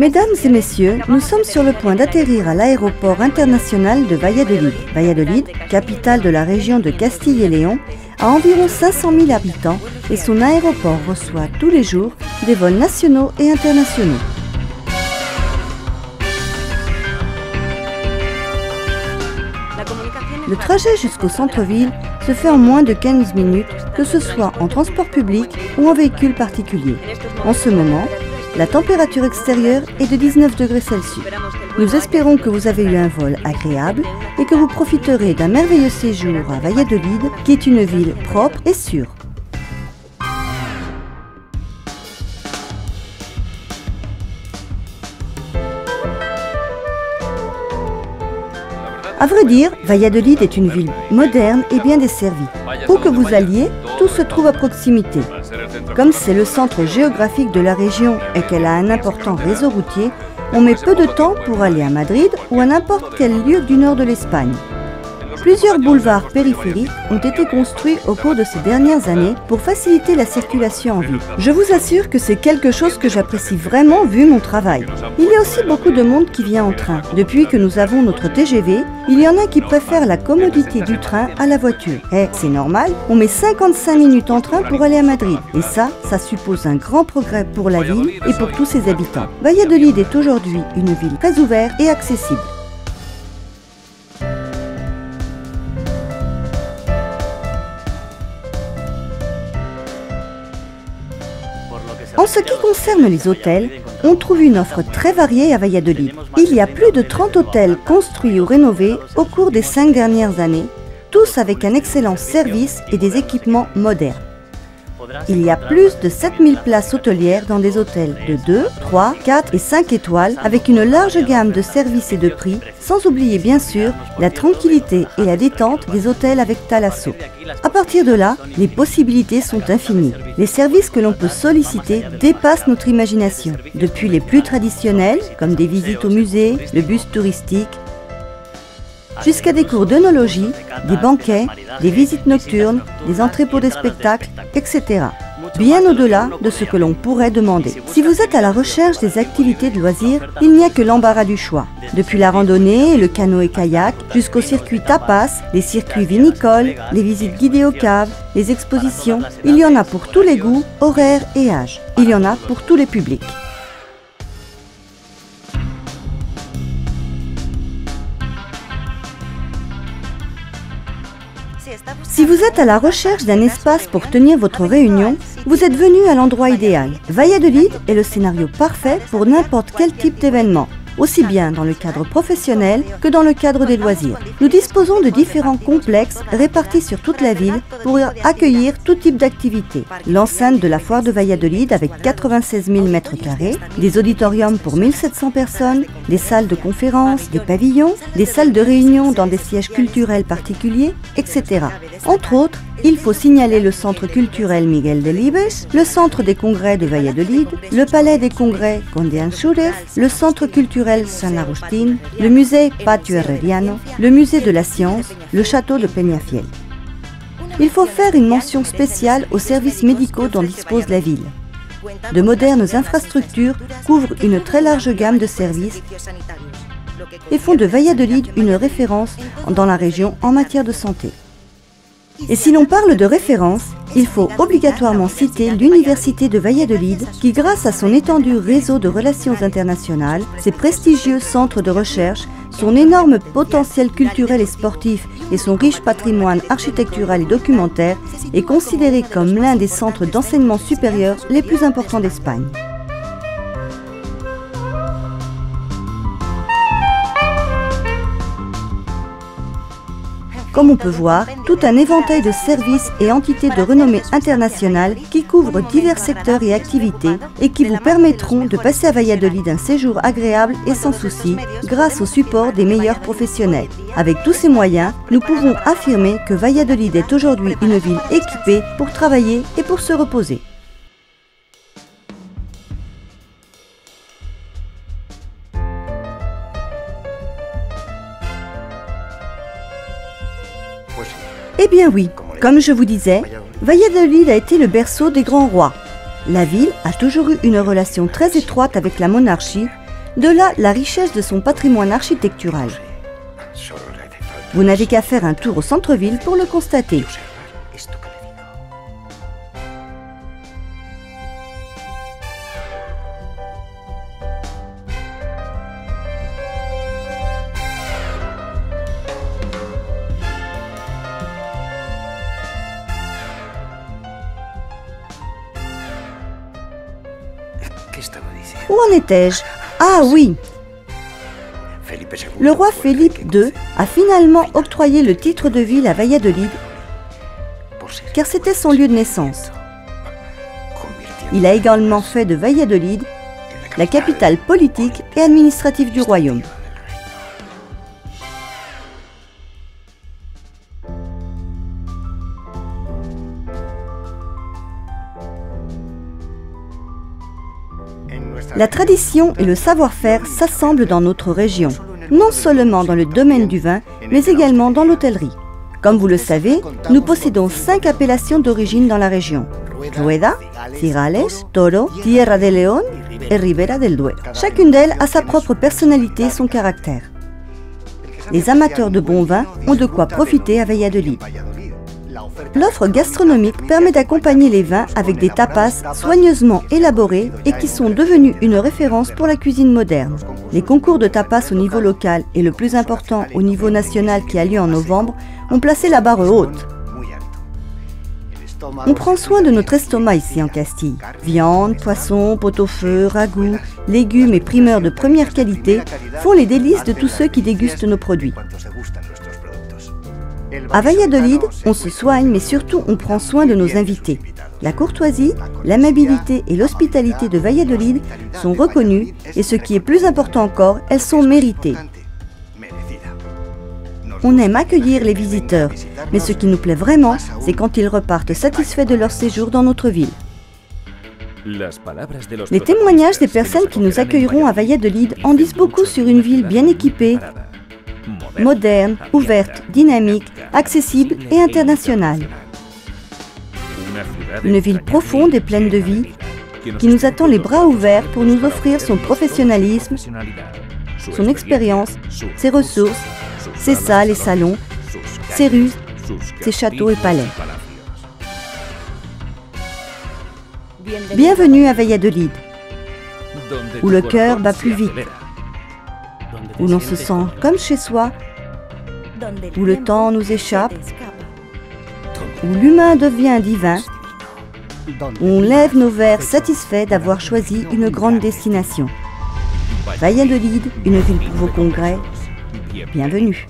Mesdames et messieurs, nous sommes sur le point d'atterrir à l'aéroport international de Valladolid. Valladolid, capitale de la région de Castille et Léon, a environ 500 000 habitants et son aéroport reçoit tous les jours des vols nationaux et internationaux. Le trajet jusqu'au centre-ville se fait en moins de 15 minutes, que ce soit en transport public ou en véhicule particulier. En ce moment, la température extérieure est de 19 degrés Celsius. Nous espérons que vous avez eu un vol agréable et que vous profiterez d'un merveilleux séjour à Valladolid, qui est une ville propre et sûre. À vrai dire, Valladolid est une ville moderne et bien desservie. Où que vous alliez, tout se trouve à proximité. Comme c'est le centre géographique de la région et qu'elle a un important réseau routier, on met peu de temps pour aller à Madrid ou à n'importe quel lieu du nord de l'Espagne. Plusieurs boulevards périphériques ont été construits au cours de ces dernières années pour faciliter la circulation en ville. Je vous assure que c'est quelque chose que j'apprécie vraiment vu mon travail. Il y a aussi beaucoup de monde qui vient en train. Depuis que nous avons notre TGV, il y en a qui préfèrent la commodité du train à la voiture. Et c'est normal, on met 55 minutes en train pour aller à Madrid. Et ça suppose un grand progrès pour la ville et pour tous ses habitants. Valladolid est aujourd'hui une ville très ouverte et accessible. En ce qui concerne les hôtels, on trouve une offre très variée à Valladolid. Il y a plus de 30 hôtels construits ou rénovés au cours des 5 dernières années, tous avec un excellent service et des équipements modernes. Il y a plus de 7000 places hôtelières dans des hôtels de 2, 3, 4 et 5 étoiles avec une large gamme de services et de prix, sans oublier bien sûr la tranquillité et la détente des hôtels avec Thalasso. À partir de là, les possibilités sont infinies. Les services que l'on peut solliciter dépassent notre imagination, depuis les plus traditionnels, comme des visites au musée, le bus touristique, jusqu'à des cours d'œnologie, des banquets, des visites nocturnes, des entrées pour des spectacles, etc. Bien au-delà de ce que l'on pourrait demander. Si vous êtes à la recherche des activités de loisirs, il n'y a que l'embarras du choix. Depuis la randonnée, le canoë-kayak, jusqu'au circuit tapas, les circuits vinicoles, les visites guidées aux caves, les expositions, il y en a pour tous les goûts, horaires et âges. Il y en a pour tous les publics. Si vous êtes à la recherche d'un espace pour tenir votre réunion, vous êtes venu à l'endroit idéal. Valladolid est le scénario parfait pour n'importe quel type d'événement, aussi bien dans le cadre professionnel que dans le cadre des loisirs. Nous disposons de différents complexes répartis sur toute la ville pour accueillir tout type d'activités. L'enceinte de la foire de Valladolid avec 96 000 m², des auditoriums pour 1700 personnes, des salles de conférences, des pavillons, des salles de réunion dans des sièges culturels particuliers, etc. Entre autres, il faut signaler le centre culturel Miguel Delibes, le centre des congrès de Valladolid, le palais des congrès Conde Ansúrez, le centre culturel San Agustín, le musée Patio Herreriano, le musée de la science, le château de Peñafiel. Il faut faire une mention spéciale aux services médicaux dont dispose la ville. De modernes infrastructures couvrent une très large gamme de services et font de Valladolid une référence dans la région en matière de santé. Et si l'on parle de référence, il faut obligatoirement citer l'Université de Valladolid qui, grâce à son étendu réseau de relations internationales, ses prestigieux centres de recherche, son énorme potentiel culturel et sportif et son riche patrimoine architectural et documentaire, est considérée comme l'un des centres d'enseignement supérieur les plus importants d'Espagne. Comme on peut voir, tout un éventail de services et entités de renommée internationale qui couvrent divers secteurs et activités et qui vous permettront de passer à Valladolid un séjour agréable et sans souci grâce au support des meilleurs professionnels. Avec tous ces moyens, nous pouvons affirmer que Valladolid est aujourd'hui une ville équipée pour travailler et pour se reposer. Eh bien oui, comme je vous disais, Valladolid a été le berceau des grands rois. La ville a toujours eu une relation très étroite avec la monarchie De là la richesse de son patrimoine architectural. Vous n'avez qu'à faire un tour au centre-ville pour le constater. Où en étais-je? Ah oui! Le roi Philippe II a finalement octroyé le titre de ville à Valladolid, car c'était son lieu de naissance. Il a également fait de Valladolid la capitale politique et administrative du royaume. La tradition et le savoir-faire s'assemblent dans notre région, non seulement dans le domaine du vin, mais également dans l'hôtellerie. Comme vous le savez, nous possédons 5 appellations d'origine dans la région: Rueda, Cigales, Toro, Tierra de León et Ribera del Duero. Chacune d'elles a sa propre personnalité et son caractère. Les amateurs de bon vin ont de quoi profiter à Valladolid. L'offre gastronomique permet d'accompagner les vins avec des tapas soigneusement élaborés et qui sont devenus une référence pour la cuisine moderne. Les concours de tapas au niveau local et le plus important au niveau national qui a lieu en novembre ont placé la barre haute. On prend soin de notre estomac ici en Castille. Viande, poisson, pot-au-feu, ragoût, légumes et primeurs de première qualité font les délices de tous ceux qui dégustent nos produits. À Valladolid, on se soigne, mais surtout on prend soin de nos invités. La courtoisie, l'amabilité et l'hospitalité de Valladolid sont reconnues et ce qui est plus important encore, elles sont méritées. On aime accueillir les visiteurs, mais ce qui nous plaît vraiment, c'est quand ils repartent satisfaits de leur séjour dans notre ville. Les témoignages des personnes qui nous accueilleront à Valladolid en disent beaucoup sur une ville bien équipée, moderne, ouverte, dynamique, accessible et internationale. Une ville profonde et pleine de vie qui nous attend les bras ouverts pour nous offrir son professionnalisme, son expérience, ses ressources, ses salles et salons, ses rues, ses châteaux et palais. Bienvenue à Valladolid, où le cœur bat plus vite, où l'on se sent comme chez soi, où le temps nous échappe, où l'humain devient divin, où on lève nos verres satisfaits d'avoir choisi une grande destination. Valladolid, une ville pour vos congrès, bienvenue.